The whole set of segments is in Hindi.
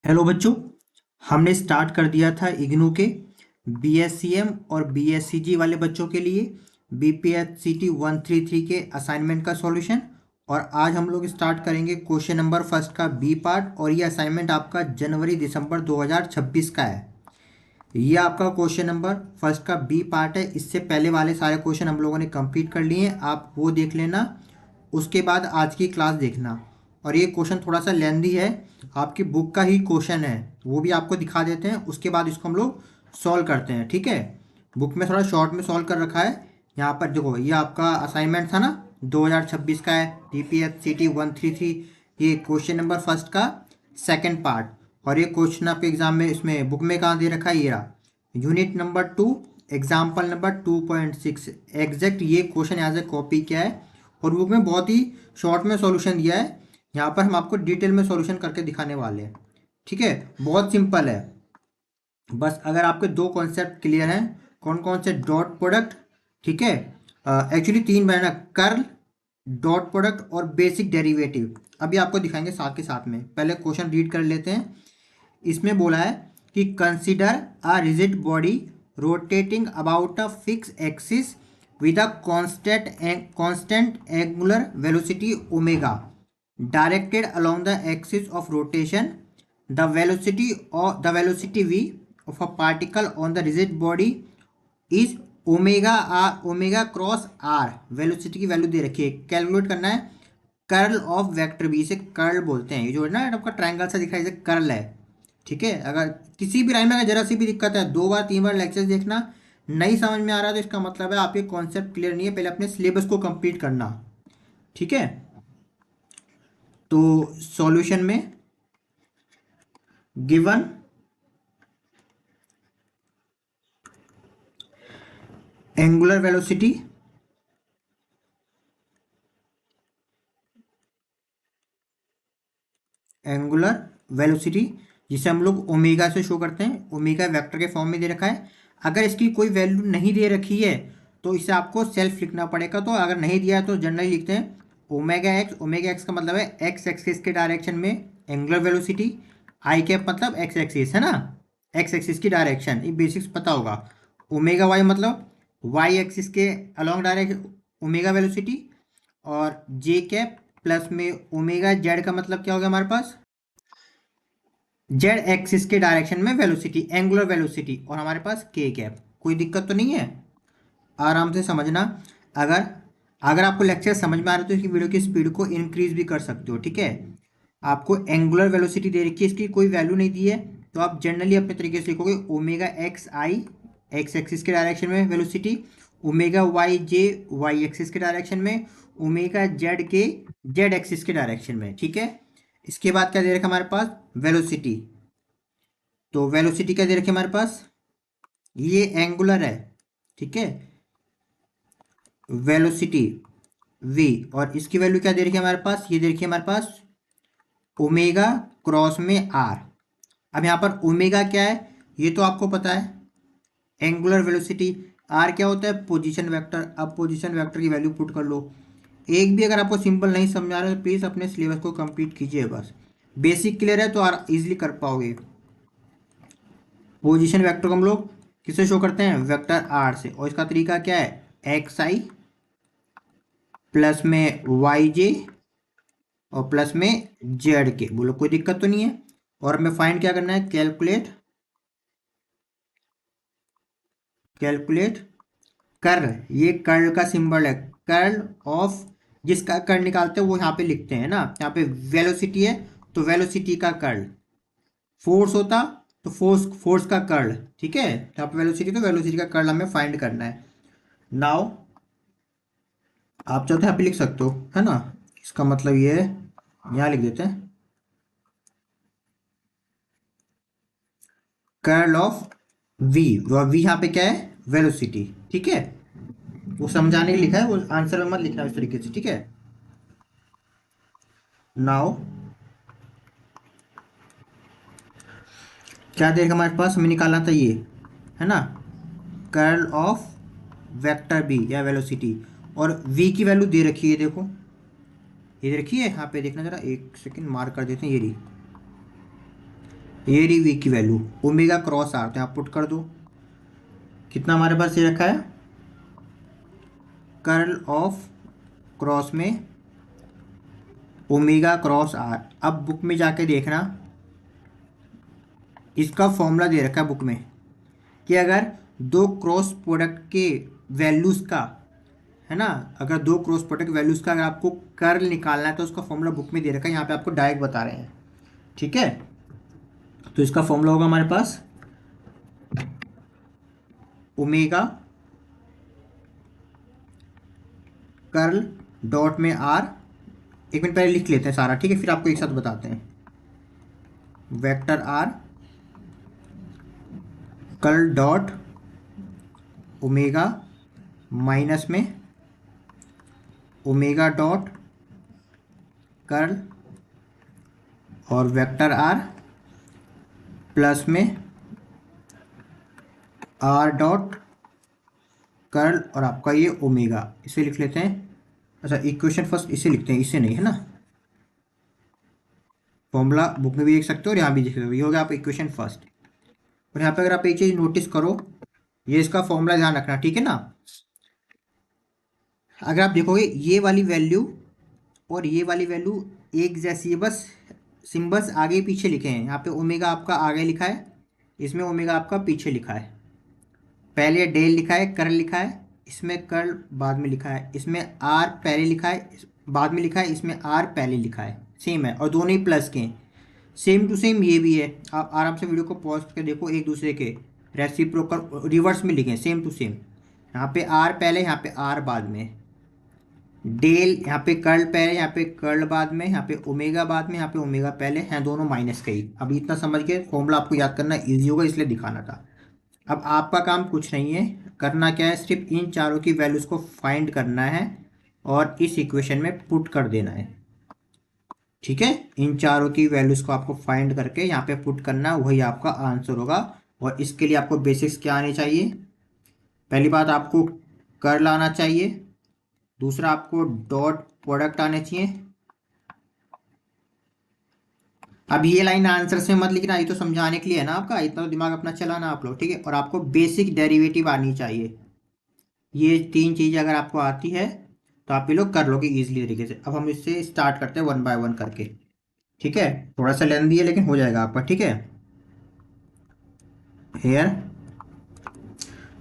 हेलो बच्चों। हमने स्टार्ट कर दिया था इग्नू के बीएससीएम और बीएससीजी वाले बच्चों के लिए बीपीएचसीटी 133 के असाइनमेंट का सॉल्यूशन। और आज हम लोग स्टार्ट करेंगे क्वेश्चन नंबर फर्स्ट का बी पार्ट। और ये असाइनमेंट आपका जनवरी दिसंबर 2026 का है। ये आपका क्वेश्चन नंबर फर्स्ट का बी पार्ट है। इससे पहले वाले सारे क्वेश्चन हम लोगों ने कंप्लीट कर लिए हैं, आप वो देख लेना। उसके बाद आज की क्लास देखना। और ये क्वेश्चन थोड़ा सा लेंदी है, आपकी बुक का ही क्वेश्चन है, वो भी आपको दिखा देते हैं। उसके बाद इसको हम लोग सॉल्व करते हैं, ठीक है। बुक में थोड़ा शॉर्ट में सॉल्व कर रखा है। यहाँ पर देखो, ये आपका असाइनमेंट था ना, 2026 का है, DPHCT 133। ये क्वेश्चन नंबर फर्स्ट का सेकंड पार्ट। और ये क्वेश्चन आपके एग्जाम में इसमें बुक में कहाँ दे रखा है, ये रहा, unit number 2, example number 2.6। Exact ये क्वेश्चन यहाँ से कॉपी किया है और बुक में बहुत ही शॉर्ट में सॉल्यूशन दिया है। यहाँ पर हम आपको डिटेल में सॉल्यूशन करके दिखाने वाले हैं, ठीक है। बहुत सिंपल है। बस अगर आपके दो कॉन्सेप्ट क्लियर हैं, कौन कौन से, डॉट प्रोडक्ट, ठीक है। एक्चुअली तीन बनाना, कर्ल, डॉट प्रोडक्ट और बेसिक डेरिवेटिव। अभी आपको दिखाएंगे साथ के साथ में। पहले क्वेश्चन रीड कर लेते हैं। इसमें बोला है कि consider a rigid body rotating about a fix axis with a constant angular velocity omega directed along the axis of rotation. The velocity v of a particle on the rigid body is omega cross R. Velocity की वैल्यू दे रखी है, कैलकुलेट करना है कर्ल ऑफ वेक्टर बी। इसे कर्ल बोलते हैं। ये जो है ना आपका ट्रायंगल सा दिखाई, इसे कर्ल है, ठीक है। अगर किसी भी लाइन में अगर जरा सी भी दिक्कत है, 2 बार 3 बार लेक्चर देखना, नहीं समझ में आ रहा है तो इसका मतलब है आपके कॉन्सेप्ट क्लियर नहीं है। पहले अपने सिलेबस को कंप्लीट करना, ठीक है। तो सॉल्यूशन में गिवन एंगुलर वेलोसिटी जिसे हम लोग ओमेगा से शो करते हैं, ओमेगा वेक्टर के फॉर्म में दे रखा है। अगर इसकी कोई वैल्यू नहीं दे रखी है तो इसे आपको सेल्फ लिखना पड़ेगा। तो अगर नहीं दिया है तो जनरली लिखते हैं ओमेगा एक्स। ओमेगा एक्स का मतलब है एक्स एक्सिस के डायरेक्शन में एंगुलर वेलोसिटी, आई कैप मतलब एक्स एक्सिस है ना, एक्स एक्सिस की डायरेक्शन, ये बेसिक्स पता होगा। ओमेगा वाई मतलब वाई एक्सिस के अलॉन्ग डायरेक्शन ओमेगा वेलोसिटी। और जे कैप प्लस में ओमेगा जेड का मतलब क्या हो गया हमारे पास, जेड एक्सिस के डायरेक्शन में वेलोसिटी, एंगुलर वेलोसिटी। और हमारे पास के कैप। कोई दिक्कत तो नहीं है, आराम से समझना। अगर अगर आपको लेक्चर समझ में आ रहा है तो इसकी वीडियो की स्पीड को इंक्रीज भी कर सकते हो, ठीक है। आपको एंगुलर वेलोसिटी दे रखी है, इसकी कोई वैल्यू नहीं दी है, तो आप जनरली अपने तरीके से लिखोगे ओमेगा एक्स आई, एक्स एक्सिस के डायरेक्शन में वेलोसिटी, ओमेगा वाई जे, वाई एक्सिस के डायरेक्शन में, ओमेगा जेड के, जेड एक्सिस के डायरेक्शन में, ठीक है। इसके बाद क्या दे रखा है हमारे पास, वेलोसिटी। तो वेलोसिटी क्या दे रखी है हमारे पास, ये एंगुलर है, ठीक है, वेलोसिटी v। और इसकी वैल्यू क्या दे रखी है हमारे पास, ये दे रखी है हमारे पास ओमेगा क्रॉस में r। अब यहाँ पर ओमेगा क्या है ये तो आपको पता है, एंगुलर वेलोसिटी। r क्या होता है, पोजीशन वेक्टर। अब पोजीशन वेक्टर की वैल्यू पुट कर लो। एक भी अगर आपको सिंपल नहीं समझ आ रहा है तो प्लीज़ अपने सिलेबस को कंप्लीट कीजिए। बस बेसिक क्लियर है तो इजीली कर पाओगे। पोजीशन वेक्टर को हम लोग किससे शो करते हैं, वेक्टर r से। और इसका तरीका क्या है, एक्स आई प्लस में वाई जे और प्लस में जेड के। बोलो कोई दिक्कत तो नहीं है। और हमें फाइंड क्या करना है, कैलकुलेट कर्ल। ये कर्ल का सिंबल है, कर्ल ऑफ, जिसका कर्ल निकालते हैं वो यहाँ पे लिखते हैं ना। यहाँ पे वेलोसिटी है तो वेलोसिटी का कर्ल, फोर्स होता तो फोर्स का कर्ल, ठीक है। यहाँ पे वेलोसिटी तो वेलोसिटी का कर्ल हमें फाइंड करना है। नाउ आप चाहते हैं यहाँ पे लिख सकते हो, है ना। इसका मतलब ये है, यहाँ लिख देते हैं कर्ल ऑफ v। v यहाँ पे क्या है, वेलोसिटी, ठीक है। वो समझाने के लिए लिखा है, वो आंसर में मत लिखना इस तरीके से, ठीक है। नाउ क्या देगा हमारे पास, हमें निकालना था ये, है ना, कर्ल ऑफ वेक्टर बी या वेलोसिटी। और v की वैल्यू दे रखी है, देखो ये दे रखी है। यहाँ पे देखना जरा, एक सेकंड मार्क कर देते हैं, ये रही ये रही वी की वैल्यू, ओमेगा क्रॉस आर, तो यहाँ पुट कर दो। कितना हमारे पास ये रखा है, कर्ल ऑफ क्रॉस में ओमेगा क्रॉस आर। अब बुक में जाके देखना, इसका फॉर्मूला दे रखा है बुक में कि अगर दो क्रॉस प्रोडक्ट के वैल्यूज़ का, है ना, अगर दो क्रॉस प्रोडक्ट वैल्यूज़ का अगर आपको कर्ल निकालना है तो उसका फॉर्मूला बुक में दे रखा है, यहाँ पे आपको डायरेक्ट बता रहे हैं। ठीक है, तो इसका फॉर्मूला होगा हमारे पास ओमेगा कर्ल डॉट में आर, एक मिनट पहले लिख लेते हैं सारा, ठीक है, फिर आपको एक साथ बताते हैं। Vector R curl dot omega minus में ओमेगा डॉट कर्ल और वेक्टर आर प्लस में आर डॉट कर्ल और आपका ये ओमेगा, इसे लिख लेते हैं। अच्छा, इक्वेशन फर्स्ट इसे लिखते हैं, इसे नहीं, है ना। फॉर्मूला बुक में भी देख सकते हो और यहाँ भी देख सकते हो, ये हो गया आप इक्वेशन फर्स्ट। और यहाँ पे अगर आप एक चीज़ नोटिस करो, ये इसका फॉर्मूला ध्यान रखना, ठीक है ना। अगर आप देखोगे ये वाली वैल्यू और ये वाली वैल्यू एक जैसी है, बस सिंबल्स आगे पीछे लिखे हैं। यहाँ पे ओमेगा आपका आगे लिखा है, इसमें ओमेगा आपका पीछे लिखा है। पहले डेल लिखा है, कर्ल लिखा है, इसमें कर्ल बाद में लिखा है, इसमें आर पहले लिखा है, बाद में लिखा है, इसमें आर पहले लिखा है, सेम है और दोनों ही प्लस के हैं। सेम टू सेम ये भी है, आप आराम से वीडियो को पॉज करके देखो, एक दूसरे के रेसिप्रोकल रिवर्स में लिखे, सेम टू सेम। यहाँ पे आर पहले, यहाँ पे आर बाद में, डेल यहाँ पे कर्ल पहले, यहाँ पे कर्ल बाद में, यहाँ पे ओमेगा बाद में, यहाँ पे ओमेगा पहले हैं, दोनों माइनस के ही। अब इतना समझ के फॉर्मूला आपको याद करना इजी होगा, इसलिए दिखाना था। अब आपका काम कुछ नहीं है, करना क्या है, सिर्फ इन चारों की वैल्यूज़ को फाइंड करना है और इस इक्वेशन में पुट कर देना है। ठीक है, इन चारों की वैल्यूज़ को आपको फाइंड करके यहाँ पे पुट करना है, वही आपका आंसर होगा। और इसके लिए आपको बेसिक्स क्या आने चाहिए, पहली बात आपको कर्ल आना चाहिए, दूसरा आपको डॉट प्रोडक्ट आने चाहिए। अब ये लाइन आंसर से मत लिखना, ये तो समझाने के लिए है ना आपका, इतना तो दिमाग अपना चलाना आप लोग, ठीक है। और आपको बेसिक डेरिवेटिव आनी चाहिए, ये तीन चीज़ें अगर आपको आती है तो आप ये लोग कर लोगे इजीली तरीके से। अब हम इससे स्टार्ट करते हैं वन बाय वन करके, ठीक है। थोड़ा सा लेंथी है लेकिन हो जाएगा आपका, ठीक है। हेयर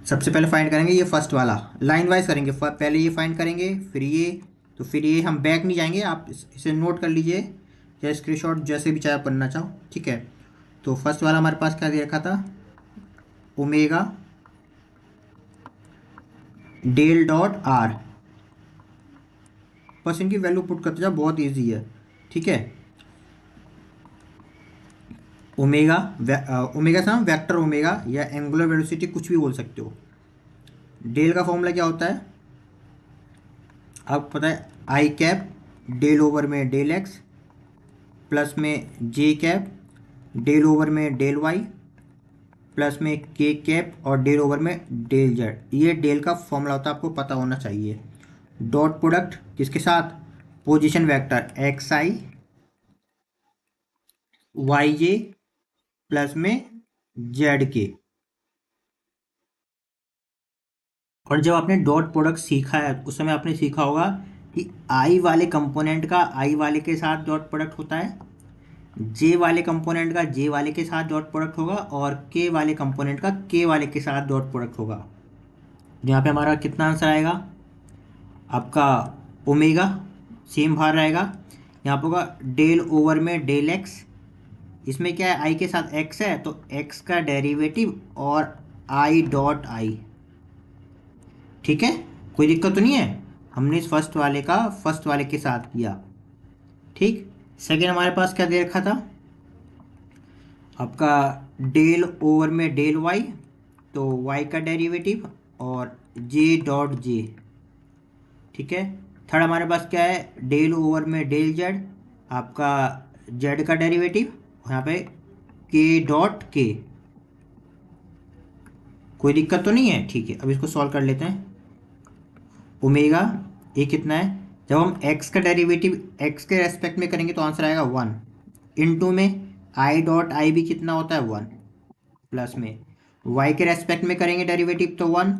सबसे पहले फाइंड करेंगे ये फर्स्ट वाला, लाइन वाइज करेंगे, पहले ये फाइंड करेंगे फिर ये, तो फिर ये हम बैक नहीं जाएंगे, आप इसे नोट कर लीजिए या स्क्रीनशॉट जैसे भी चाहे करना चाहो, ठीक है। तो फर्स्ट वाला हमारे पास क्या दे रखा था, ओमेगा डेल डॉट आर, बस इनकी वैल्यू पुट करते जाओ, बहुत इजी है, ठीक है। ओमेगा ओमेगा से हम वेक्टर ओमेगा या एंगुलर वेलोसिटी कुछ भी बोल सकते हो। डेल का फॉर्मूला क्या होता है आपको पता है, आई कैप डेल ओवर में डेल एक्स प्लस में जे कैप डेल ओवर में डेल वाई प्लस में के कैप और डेल ओवर में डेल जेड। ये डेल का फॉर्मूला होता है, आपको पता होना चाहिए। डॉट प्रोडक्ट किसके साथ, पोजीशन वेक्टर एक्स आई वाई जे प्लस में जेड के। और जब आपने डॉट प्रोडक्ट सीखा है उस समय आपने सीखा होगा कि आई वाले कंपोनेंट का आई वाले के साथ डॉट प्रोडक्ट होता है, जे वाले कंपोनेंट का जे वाले के साथ डॉट प्रोडक्ट होगा और के वाले कंपोनेंट का के वाले के साथ डॉट प्रोडक्ट होगा। यहाँ पे हमारा कितना आंसर आएगा आपका, ओमेगा सेम बाहर रहेगा, यहाँ पे होगा डेल ओवर में डेल एक्स, इसमें क्या है आई के साथ एक्स है तो एक्स का डेरिवेटिव और आई डॉट आई, ठीक है। कोई दिक्कत तो नहीं है, हमने इस फर्स्ट वाले का फर्स्ट वाले के साथ किया, ठीक। सेकेंड हमारे पास क्या दे रखा था आपका, डेल ओवर में डेल वाई, तो वाई का डेरिवेटिव और जे डॉट जे, ठीक है। थर्ड हमारे पास क्या है, डेल ओवर में डेल जेड, आपका जेड का डेरिवेटिव, यहाँ पे के डॉट के। कोई दिक्कत तो नहीं है, ठीक है। अब इसको सॉल्व कर लेते हैं। ओमेगा ये कितना है, जब हम x का डेरिवेटिव x के रेस्पेक्ट में करेंगे तो आंसर आएगा 1, इनटू में आई डॉट आई भी कितना होता है 1, प्लस में वाई के रेस्पेक्ट में करेंगे डेरिवेटिव तो 1,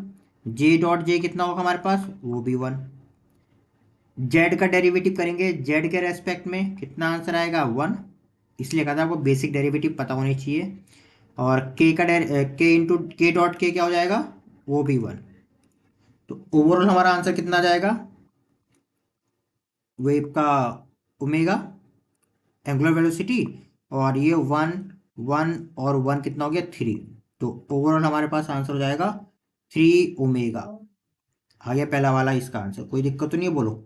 जे डॉट जे कितना होगा हमारे पास, वो भी 1। जेड का डेरिवेटिव करेंगे जेड के रेस्पेक्ट में, कितना आंसर आएगा 1। इसलिए कहा था आपको बेसिक डेरिवेटिव पता होनी चाहिए। और के का के इंटू के डॉट के क्या हो जाएगा, वो भी 1। तो ओवरऑल हमारा आंसर कितना आ जाएगा, वेव का ओमेगा एंगुलर वेलोसिटी, और ये 1 1 और 1 कितना हो गया 3। तो ओवरऑल हमारे पास आंसर हो जाएगा 3 ओमेगा। आ गया पहला वाला इसका आंसर, कोई दिक्कत तो नहीं है बोलो।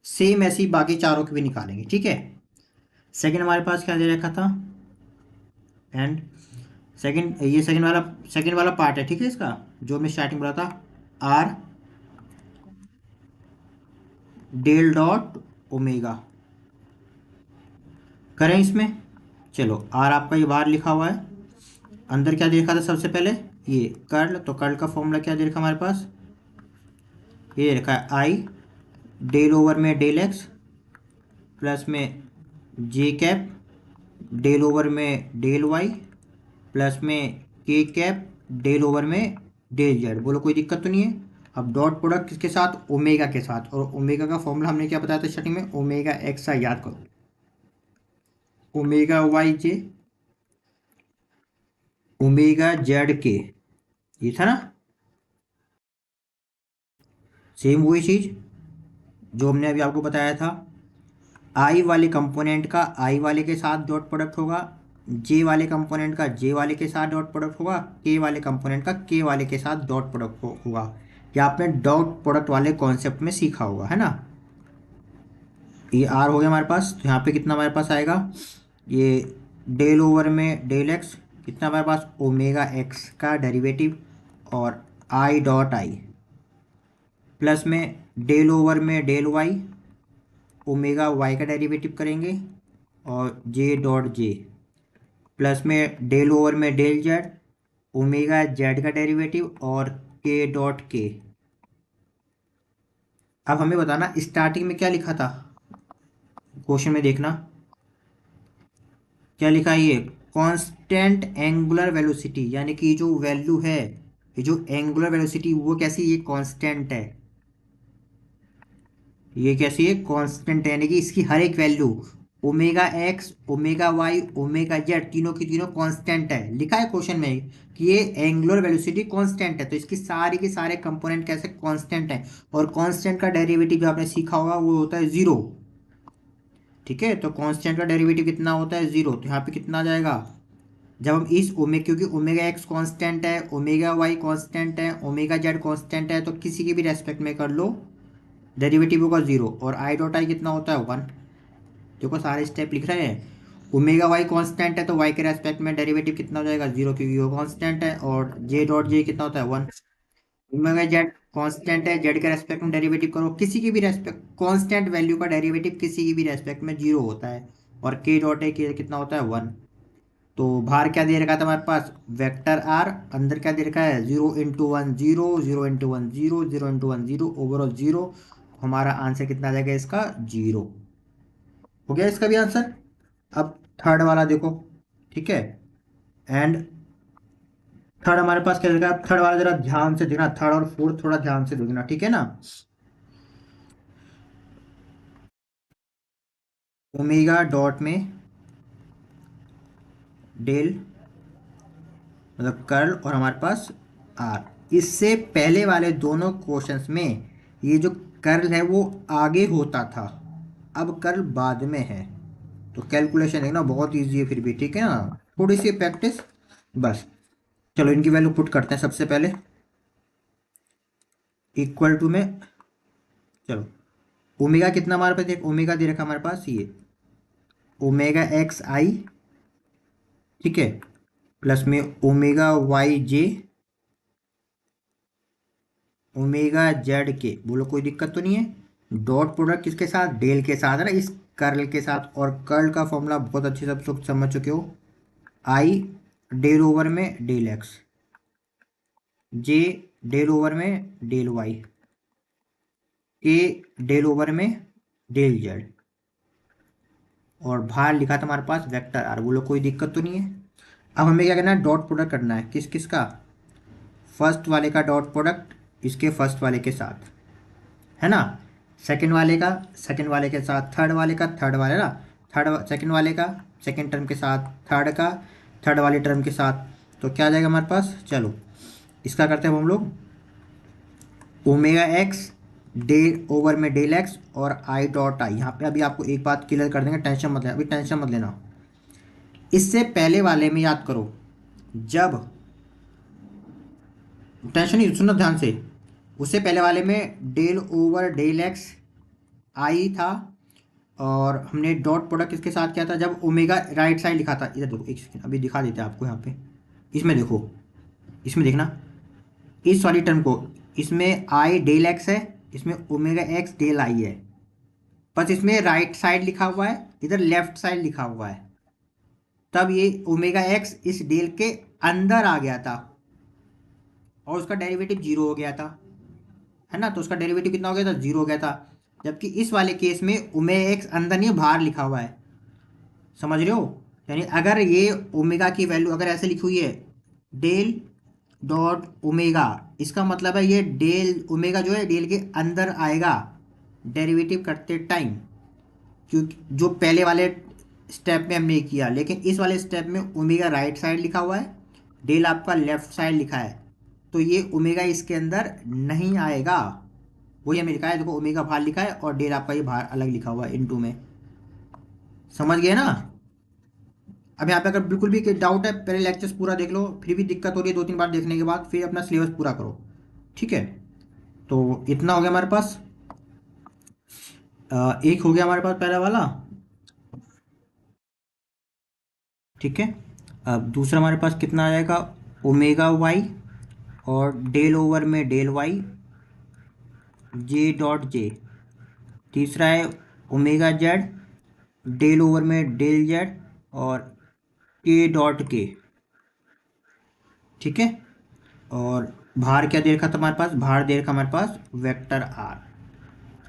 सेम ऐसे ही बाकी चारों के भी निकालेंगे, ठीक है। सेकंड हमारे पास क्या दे रखा था, एंड सेकंड, ये सेकंड वाला पार्ट है, ठीक है। इसका जो हमने स्टार्टिंग बोला था, आर डेल डॉट ओमेगा करें इसमें। चलो आर आपका ये बाहर लिखा हुआ है, अंदर क्या देखा था सबसे पहले, ये कर्ल। तो कर्ल का फॉर्मूला क्या देखा हमारे पास, ये रखा है आई डेल ओवर में डेल एक्स प्लस में जे कैप डेल ओवर में डेल वाई प्लस में के कैप डेल ओवर में डेल जेड। बोलो कोई दिक्कत तो नहीं है। अब डॉट प्रोडक्ट किसके साथ, ओमेगा के साथ, और ओमेगा का फॉर्मूला हमने क्या बताया था स्टार्टिंग में, ओमेगा एक्स का, याद करो, ओमेगा वाई जे ओमेगा जेड के, ये था ना। सेम वही चीज जो हमने अभी आपको बताया था, आई वाले कंपोनेंट का आई वाले के साथ डॉट प्रोडक्ट होगा, जे वाले कंपोनेंट का जे वाले के साथ डॉट प्रोडक्ट होगा, के वाले कंपोनेंट का के वाले के साथ डॉट प्रोडक्ट होगा। ये आपने डॉट प्रोडक्ट वाले कॉन्सेप्ट में सीखा होगा, है ना। ये आर हो गया हमारे पास, तो यहाँ पे कितना हमारे पास आएगा, ये डेल ओवर में डेल एक्स, कितना हमारे पास ओमेगा एक्स का डेरिवेटिव, और आई डॉट आई प्लस में डेल ओवर में डेल वाई, ओमेगा वाई का डेरिवेटिव करेंगे, और जे डॉट जे प्लस में डेल ओवर में डेल जेड, ओमेगा जेड का डेरिवेटिव, और के डॉट के। अब हमें बताना स्टार्टिंग में क्या लिखा था, क्वेश्चन में देखना क्या लिखा है, ये कांस्टेंट एंगुलर वेलोसिटी, यानी कि जो वैल्यू है, ये जो एंगुलर वेलोसिटी वो कैसी, ये कांस्टेंट है। ये कैसी है, कांस्टेंट है, यानी कि इसकी हर एक value, omega X omega Y omega Z, तीनों की तीनों कांस्टेंट है। लिखा है क्वेश्चन में कि ये एंगुलर वेलोसिटी कांस्टेंट है, तो इसकी सारी के सारे कंपोनेंट कैसे कांस्टेंट है। और कांस्टेंट का डेरिवेटिव जो आपने सीखा होगा वो होता है जीरो, ठीक है। तो कांस्टेंट का डेरिवेटिव कितना होता है, जीरो। तो यहाँ पे कितना आ जाएगा, जब हम इस ओमेगा, क्योंकि ओमेगा एक्स कांस्टेंट है, ओमेगा वाई कांस्टेंट है, ओमेगा जेड कांस्टेंट है, तो किसी के भी रेस्पेक्ट में कर लो, डेरिवेटिव होगा जीरो। और आई डॉट आई कितना होता है 1। देखो सारे स्टेप लिख रहे हैं, ओमेगा वाई कांस्टेंट है तो वाई के रेस्पेक्ट में डेरिवेटिव कितना हो जाएगा, जीरो, क्योंकि वो कांस्टेंट है। और जे डॉट जे कितना होता है 1। ओमेगा जेड कांस्टेंट है, जेड के रेस्पेक्ट में डेरिवेटिव करो, किसी की भी रेस्पेक्ट कांस्टेंट वैल्यू का डेरिवेटिव किसी की भी रेस्पेक्ट में जीरो होता है। और के डॉट ए के कितना होता है 1। तो बाहर क्या दे रखा था हमारे पास, वेक्टर आर, अंदर क्या दे रखा है, zero into one zero, zero into one zero, zero into one zero, overall zero. हमारा आंसर कितना आ जाएगा इसका, जीरो। हो गया इसका भी आंसर। अब थर्ड वाला देखो, ठीक है। एंड थर्ड हमारे पास क्या देगा, थर्ड वाला जरा ध्यान से देखना, थर्ड और फोर्थ थोड़ा ध्यान से देखना, ठीक है ना। ओमेगा डॉट में डेल, मतलब कर्ल, और हमारे पास आर। इससे पहले वाले दोनों क्वेश्चंस में ये जो कर्ल है वो आगे होता था, अब कर्ल बाद में है। तो कैलकुलेशन है ना, बहुत इजी है फिर भी, ठीक है ना, थोड़ी सी प्रैक्टिस बस। चलो इनकी वैल्यू पुट करते हैं सबसे पहले, इक्वल टू में, चलो ओमेगा कितना हमारे पास, देख ओमेगा दे रखा हमारे पास, ये ओमेगा एक्स आई, ठीक है, प्लस में ओमेगा वाई जे ओमेगा जेड के। बोलो कोई दिक्कत तो नहीं है। डॉट प्रोडक्ट किसके साथ, डेल के साथ है ना, इस कर्ल के साथ। और कर्ल का फॉर्मूला बहुत अच्छे से सब समझ चुके हो, आई डेल ओवर में डेल एक्स, जे डेल ओवर में डेल वाई, के डेल ओवर में डेल जेड। और बाहर लिखा था हमारे पास वेक्टर आर। बोलो कोई दिक्कत तो नहीं है। अब हमें क्या करना है, डॉट प्रोडक्ट करना है। किस किस का? फर्स्ट वाले का डॉट प्रोडक्ट इसके फर्स्ट वाले के साथ, है ना। सेकंड वाले का सेकंड वाले के साथ, थर्ड वाले का थर्ड वाले ना, थर्ड सेकंड वाले का सेकंड टर्म के साथ, थर्ड का थर्ड वाले टर्म के साथ। तो क्या आ जाएगा हमारे पास? चलो इसका करते हैं अब हम लोग। ओमेगा एक्स डेल ओवर में डेल एक्स और आई डॉट आई। यहाँ पे अभी आपको एक बात क्लियर कर देंगे, टेंशन मत लेना, अभी टेंशन मत लेना। इससे पहले वाले में याद करो, जब टेंशन नहीं, सुनो ध्यान से। उससे पहले वाले में डेल ओवर डेल एक्स आई था, और हमने डॉट प्रोडक्ट किसके साथ किया था? जब ओमेगा राइट साइड लिखा था। इधर देखो, एक सेकंड अभी दिखा देते हैं आपको यहाँ पे। इसमें देखो, इसमें देखना, इस वाली टर्म को, इसमें आई डेल एक्स है, इसमें ओमेगा एक्स डेल आई है। बस इसमें राइट साइड लिखा हुआ है, इधर लेफ्ट साइड लिखा हुआ है। तब ये ओमेगा एक्स इस डेल के अंदर आ गया था और उसका डेरिवेटिव जीरो हो गया था, है ना। तो उसका डेरिवेटिव कितना हो गया था? जीरो हो गया था। जबकि इस वाले केस में ओमेगा एक्स अंदर नहीं, बाहर लिखा हुआ है। समझ रहे हो? यानी अगर ये ओमेगा की वैल्यू अगर ऐसे लिखी हुई है, डेल डॉट ओमेगा, इसका मतलब है ये डेल ओमेगा जो है डेल के अंदर आएगा डेरिवेटिव करते टाइम, क्योंकि जो पहले वाले स्टेप में हमने किया। लेकिन इस वाले स्टेप में ओमेगा राइट साइड लिखा हुआ है, डेल आपका लेफ्ट साइड लिखा है, तो ये ओमेगा इसके अंदर नहीं आएगा। वही हमें लिखा है, देखो ओमेगा बाहर लिखा है और डेल आपका ये बाहर अलग लिखा हुआ है इनटू में। समझ गए ना? अब यहाँ पे अगर बिल्कुल भी डाउट है, पहले लेक्चर्स पूरा देख लो, फिर भी दिक्कत हो रही है दो तीन बार देखने के बाद, फिर अपना सिलेबस पूरा करो, ठीक है। तो इतना हो गया हमारे पास। एक हो गया हमारे पास पहला वाला, ठीक है। अब दूसरा हमारे पास कितना आ जाएगा? ओमेगा वाई और डेल ओवर में del Y J dot J. तीसरा है ओमेगा जेड डेल ओवर में डेल जेड और के डॉट के, ठीक है। और भार क्या दे रखा था हमारे पास? भार दे रखा हमारे पास वेक्टर आर।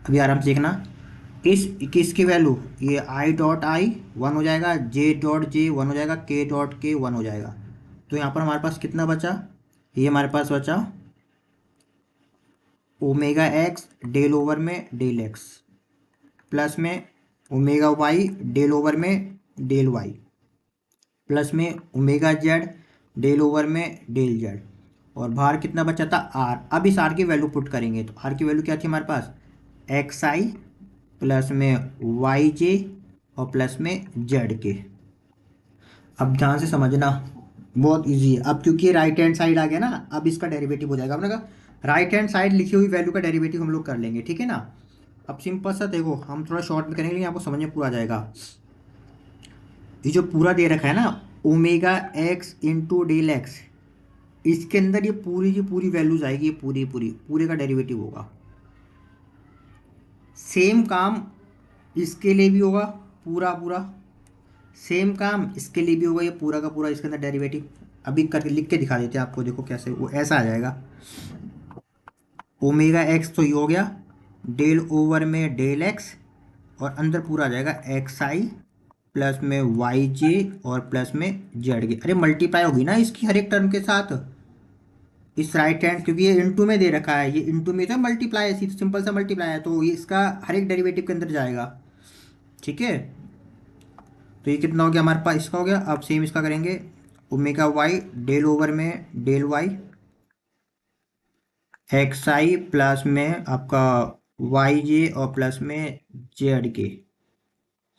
अभी आराम से देखना, इस किसकी वैल्यू, ये आई डॉट आई वन हो जाएगा, जे डॉट जे वन हो जाएगा, के डॉट के वन हो जाएगा। तो यहाँ पर हमारे पास कितना बचा? ये हमारे पास बचा ओमेगा एक्स डेल ओवर में डेल एक्स प्लस में ओमेगा वाई डेल ओवर में डेल वाई प्लस में ओमेगा जेड डेल ओवर में डेल जेड। और बाहर कितना बचा था? आर। अब इस आर की वैल्यू पुट करेंगे, तो आर की वैल्यू क्या थी हमारे पास? एक्स आई प्लस में वाई जे और प्लस में जेड के। अब ध्यान से समझना, बहुत इजी है। अब क्योंकि राइट हैंड साइड आ गया ना, अब इसका डेरिवेटिव हो जाएगा। अपने का राइट हैंड साइड लिखी हुई वैल्यू का डेरिवेटिव हम लोग कर लेंगे, ठीक है ना। अब सिंपल सा देखो, हम थोड़ा शॉर्ट में करेंगे लेकिन आपको समझ में पूरा आ जाएगा। ये जो पूरा दे रखा है ना, omega X into del X, इसके अंदर ये पूरी की पूरी वैल्यूज आएगी, ये पूरी पूरी पूरे का डेरिवेटिव होगा। सेम काम इसके लिए भी होगा, पूरा पूरा सेम काम इसके लिए भी होगा, ये पूरा का पूरा इसके अंदर डेरिवेटिव। अभी करके लिख के दिखा देते हैं आपको, देखो कैसे वो ऐसा आ जाएगा। ओमेगा एक्स तो ये हो गया डेल ओवर में डेल एक्स, और अंदर पूरा आ जाएगा एक्स आई प्लस में वाई जे और प्लस में जेड के। अरे मल्टीप्लाई होगी ना इसकी हर एक टर्म के साथ, इस राइट हैंड, क्योंकि ये इनटू में दे रखा है, ये इनटू में तो मल्टीप्लाई है, सिंपल सा मल्टीप्लाई है, तो ये इसका हर एक डेरिवेटिव के अंदर जाएगा, ठीक है। तो ये कितना हो गया हमारे पास? इसका हो गया। अब सेम इसका करेंगे, ओमेगा वाई डेल ओवर में डेल वाई एक्स आई प्लस में आपका वाई जे और प्लस में जेड के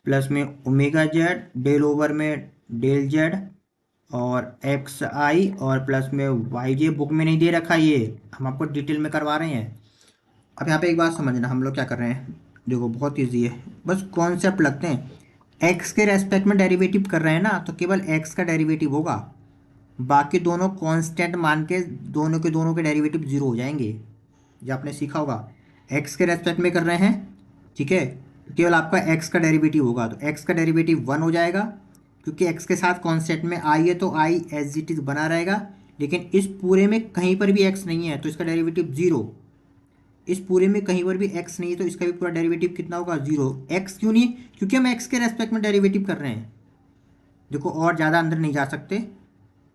प्लस में ओमेगा जेड डेल ओवर में डेल जेड और एक्स आई और प्लस में वाई जे। बुक में नहीं दे रखा, ये हम आपको डिटेल में करवा रहे हैं। अब यहाँ पे एक बात समझना, हम लोग क्या कर रहे हैं, देखो बहुत इजी है, बस कॉन्सेप्ट लगते हैं। एक्स के रेस्पेक्ट में डेरिवेटिव कर रहे हैं ना, तो केवल एक्स का डेरिवेटिव होगा, बाकी दोनों कांस्टेंट मान के दोनों के डेरिवेटिव जीरो हो जाएंगे। जो आपने सीखा होगा, एक्स के रेस्पेक्ट में कर रहे हैं, ठीक है, तो केवल आपका एक्स का डेरिवेटिव होगा, तो एक्स का डेरिवेटिव वन हो जाएगा, क्योंकि एक्स के साथ कांस्टेंट में आई है तो आई एज इट इज़ बना रहेगा। लेकिन इस पूरे में कहीं पर भी एक्स नहीं है, तो इसका डेरिवेटिव जीरो। इस पूरे में कहीं पर भी x नहीं है तो इसका भी पूरा डेरिवेटिव कितना होगा, 0। x क्यों नहीं है, क्योंकि हम x के रेस्पेक्ट में डेरिवेटिव कर रहे हैं। देखो और ज़्यादा अंदर नहीं जा सकते,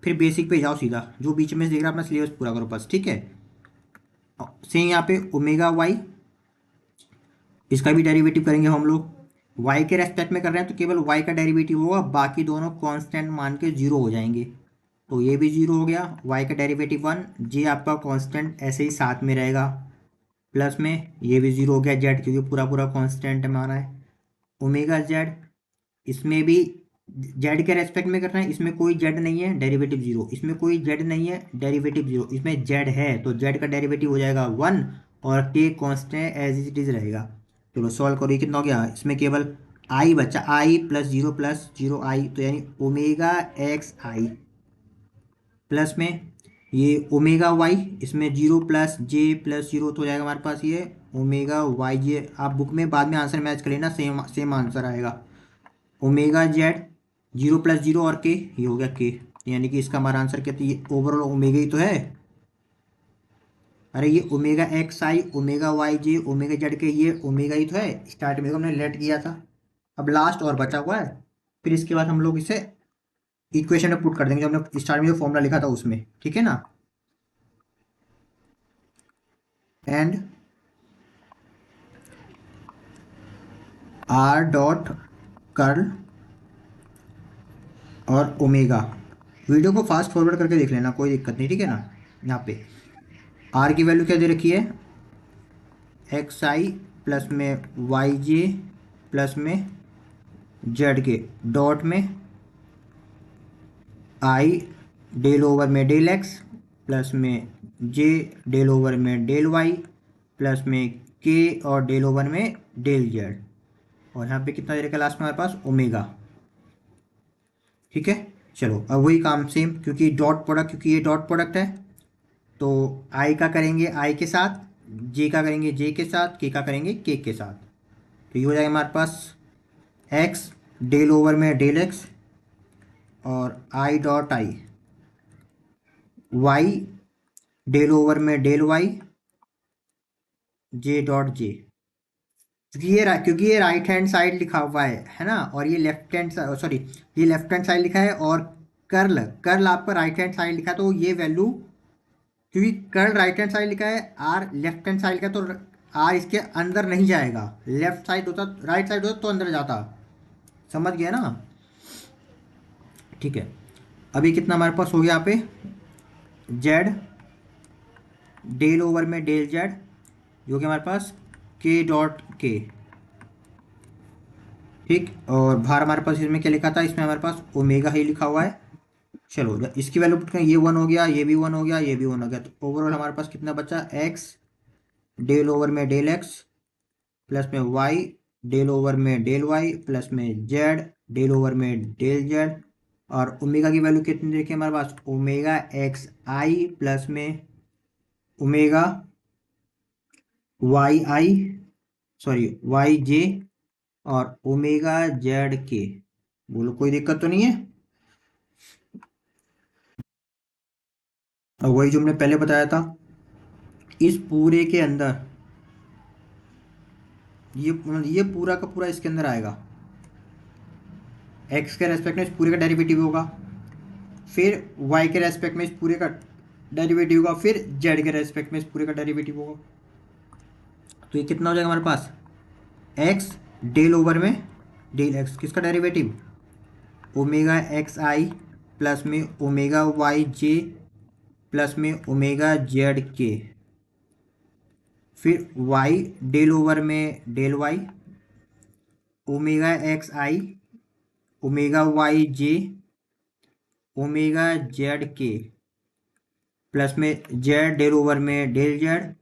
फिर बेसिक पे जाओ सीधा, जो बीच में से देख रहा अपना सिलेबस पूरा करो बस, ठीक है। सेम यहाँ पे ओमेगा वाई, इसका भी डेरिवेटिव करेंगे हम लोग। y के रेस्पेक्ट में कर रहे हैं तो केवल y का डेरिवेटिव होगा, बाकी दोनों कांस्टेंट मान के जीरो हो जाएंगे। तो ये भी जीरो हो गया, y का डेरिवेटिव 1, जे आपका कांस्टेंट ऐसे ही साथ में रहेगा, प्लस में ये भी जीरो हो गया z, क्योंकि पूरा पूरा कांस्टेंट हमारा है। ओमेगा z, इसमें भी z के रेस्पेक्ट में कर रहे हैं, इसमें कोई z नहीं है, डेरिवेटिव जीरो। इसमें कोई z नहीं है, डेरिवेटिव जीरो। इसमें z है तो z का डेरिवेटिव हो जाएगा 1, और k constant as it is रहेगा। चलो सॉल्व करो, ये कितना हो गया, इसमें केवल आई बचा, आई प्लस जीरो आई, तो यानी ओमेगा एक्स आई, प्लस में ये ओमेगा वाई, इसमें जीरो प्लस जे प्लस जीरो, तो हो जाएगा हमारे पास ये ओमेगा वाई जे। आप बुक में बाद में आंसर मैच कर लेना, सेम सेम आंसर आएगा। Omega Z, zero plus zero और के, ये हो गया के, यानी कि इसका हमारा आंसर क्या, तो ये ओवरऑल ओमेगा ही तो है। अरे ये ओमेगा एक्स आई, ओमेगा वाई जे, ओमेगा जेड के, ये ओमेगा ही तो है। स्टार्ट में तो हमने लेट किया था, अब लास्ट और बचा हुआ है, फिर इसके बाद हम लोग इसे इक्वेशन में पुट कर देंगे, जो हमने स्टार्ट में जो फॉर्मूला लिखा था उसमें, ठीक है ना। एंड आर डॉट कर्ल और ओमेगा, वीडियो को फास्ट फॉरवर्ड करके देख लेना, कोई दिक्कत नहीं, ठीक है ना। यहाँ पे आर की वैल्यू क्या दे रखी है, एक्स आई प्लस में वाई जे प्लस में जेड के, डॉट में आई डेल ओवर में डेल एक्स प्लस में जे डेल ओवर में डेल वाई प्लस में के और डेल ओवर में डेल जेड, और यहाँ पे कितना दे रखा लास्ट में हमारे पास, ओमेगा, ठीक है। चलो अब वही काम सेम, क्योंकि डॉट प्रोडक्ट, क्योंकि ये डॉट प्रोडक्ट है तो आई का करेंगे आई के साथ, जे का करेंगे जे के साथ, के का करेंगे के के साथ, तो ये हो जाएगा हमारे पास एक्स डेल ओवर में डेल एक्स और I dot I, Y del over में del Y, J dot J, क्योंकि ये राइट हैंड साइड लिखा हुआ है ना, और ये लेफ्ट हैंड, सॉरी ये लेफ्ट हैंड साइड लिखा है, और कर्ल कर्ल आपका राइट हैंड साइड लिखा है, तो ये वैल्यू, क्योंकि कर्ल राइट हैंड साइड लिखा है, आर लेफ्ट हैंड साइड लिखा है, तो आर इसके अंदर नहीं जाएगा, लेफ्ट साइड होता, राइट साइड होता तो अंदर जाता, समझ गया ना, ठीक है। अभी कितना हमारे पास हो गया यहाँ पे, जेड डेल ओवर में डेल जेड, जो कि हमारे पास के डॉट के, ठीक, और बाहर हमारे पास इसमें क्या लिखा था, इसमें हमारे पास ओमेगा ही लिखा हुआ है। चलो इसकी वैल्यू पुट करें, ये 1 हो गया, ये भी 1 हो गया, ये भी 1 हो गया, तो ओवरऑल हमारे पास कितना बचा, एक्स डेल ओवर में डेल एक्स प्लस में वाई डेल ओवर में डेल वाई प्लस में जेड डेल ओवर में डेल जेड, और ओमेगा की वैल्यू कितनी देखिए हमारे पास, ओमेगा एक्स आई प्लस में ओमेगा वाई आई, सॉरी वाई जे और ओमेगा जेड के। बोलो कोई दिक्कत तो नहीं है। और वही जो हमने पहले बताया था, इस पूरे के अंदर ये पूरा का पूरा इसके अंदर आएगा, एक्स के रेस्पेक्ट में इस पूरे का डेरिवेटिव होगा, फिर वाई के रेस्पेक्ट में इस पूरे का डेरिवेटिव होगा, फिर जेड के रेस्पेक्ट में इस पूरे का डेरिवेटिव होगा। तो ये कितना हो जाएगा हमारे पास, एक्स डेल ओवर में डेल एक्स, किसका डेरिवेटिव, ओमेगा एक्स आई प्लस में ओमेगा वाई जे प्लस में ओमेगा जेड के, फिर वाई डेल ओवर में डेल वाई, ओमेगा एक्स आई ओमेगा वाई जे ओमेगा जेड के, प्लस में जेड डेल ओवर में डेल जेड,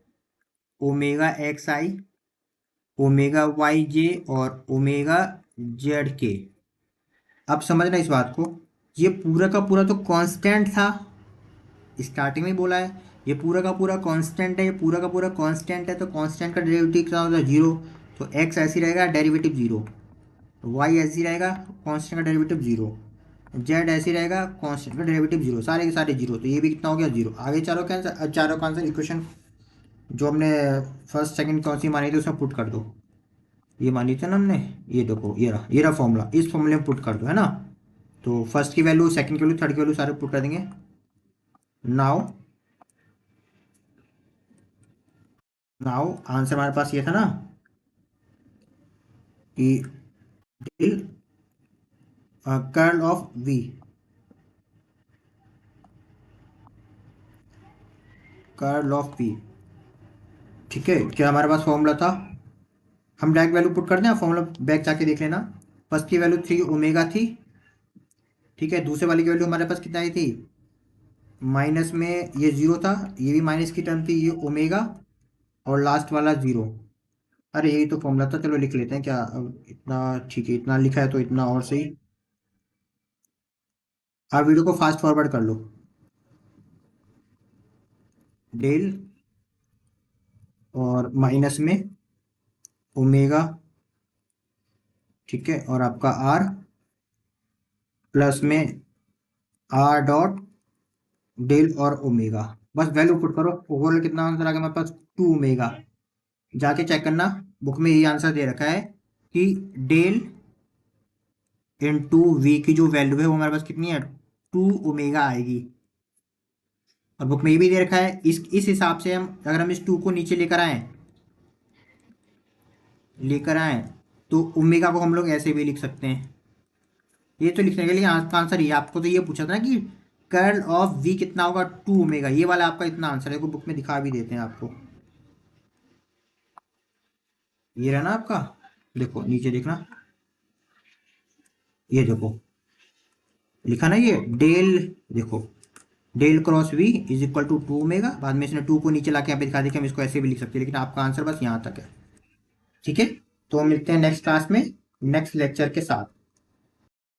ओमेगा एक्स आई ओमेगा वाई जे और ओमेगा जेड के। अब समझना इस बात को, ये पूरा का पूरा तो कांस्टेंट था, स्टार्टिंग में बोला है, ये पूरा का पूरा कांस्टेंट है, ये पूरा का पूरा कांस्टेंट है, तो कांस्टेंट का डेरिवेटिव क्या होता है, जीरो, तो एक्स ऐसी रहेगा डेरिवेटिव जीरो, वाई ऐसी रहेगा कांस्टेंट का डेरिवेटिव जीरो, जेड ऐसी रहेगा कांस्टेंट का डेरिवेटिव जीरो, सारे के सारे जीरो, तो ये भी कितना हो गया, जीरो। आगे चारों का आंसर, चारों का आंसर इक्वेशन जो हमने फर्स्ट सेकंड कौन सी मानी थी उसमें पुट कर दो। ये मानी थी ना हमने, ये देखो ये रहा फॉर्मूला, इस फॉर्मूले में पुट कर दो, है ना। तो फर्स्ट की वैल्यू, सेकंड की वैल्यू, थर्ड की वैल्यू सारे पुट कर देंगे। नाउ नाउ आंसर हमारे पास ये था ना कि del curl of V, curl of V, ठीक है। क्या हमारे पास फॉर्मूला था, हम डायरेक्ट वैल्यू पुट कर दें, फॉर्मूला बैक जाके देख लेना। फर्स्ट की वैल्यू 3 ओमेगा थी, ठीक है। दूसरे वाले की वैल्यू हमारे पास कितना आई थी, माइनस में ये जीरो था, ये भी माइनस की टर्म थी, ये ओमेगा, और लास्ट वाला जीरो। अरे यही तो फॉर्मूला था, चलो लिख लेते हैं क्या अब, इतना ठीक है, इतना लिखा है तो इतना और सही। आप वीडियो को फास्ट फॉरवर्ड कर लो। डेल और माइनस में ओमेगा, ठीक है, और आपका आर, प्लस में आर डॉट डेल और ओमेगा। बस वैल्यू पुट करो, ओवरऑल कितना आंसर आ गया हमारे पास, 2 ओमेगा। जाके चेक करना, बुक में ये आंसर दे रखा है कि डेल इनटू वी की जो वैल्यू है वो हमारे पास कितनी है, 2 ओमेगा आएगी। और बुक में ये भी दे रखा है, इस हिसाब से हम अगर हम इस 2 को नीचे लेकर आए तो ओमेगा को हम लोग ऐसे भी लिख सकते हैं। ये तो लिखने के लिए आपका आंसर ये, आपको तो ये पूछा था ना कि कर्ल ऑफ वी कितना होगा, 2 ओमेगा, ये वाला आपका इतना आंसर है, को बुक में दिखा भी देते हैं आपको। ये रहा ना आपका, देखो नीचे देखना, ये देखो लिखा ना ये डेल, देखो del cross V is equal to 2 omega, बाद में इसने 2 को नीचे लाके यहाँ पे दिखा दिया कि हम इसको ऐसे भी लिख सकते हैं, लेकिन आपका आंसर बस यहाँ तक है, ठीक है। तो हम मिलते हैं नेक्स्ट क्लास में नेक्स्ट लेक्चर के साथ।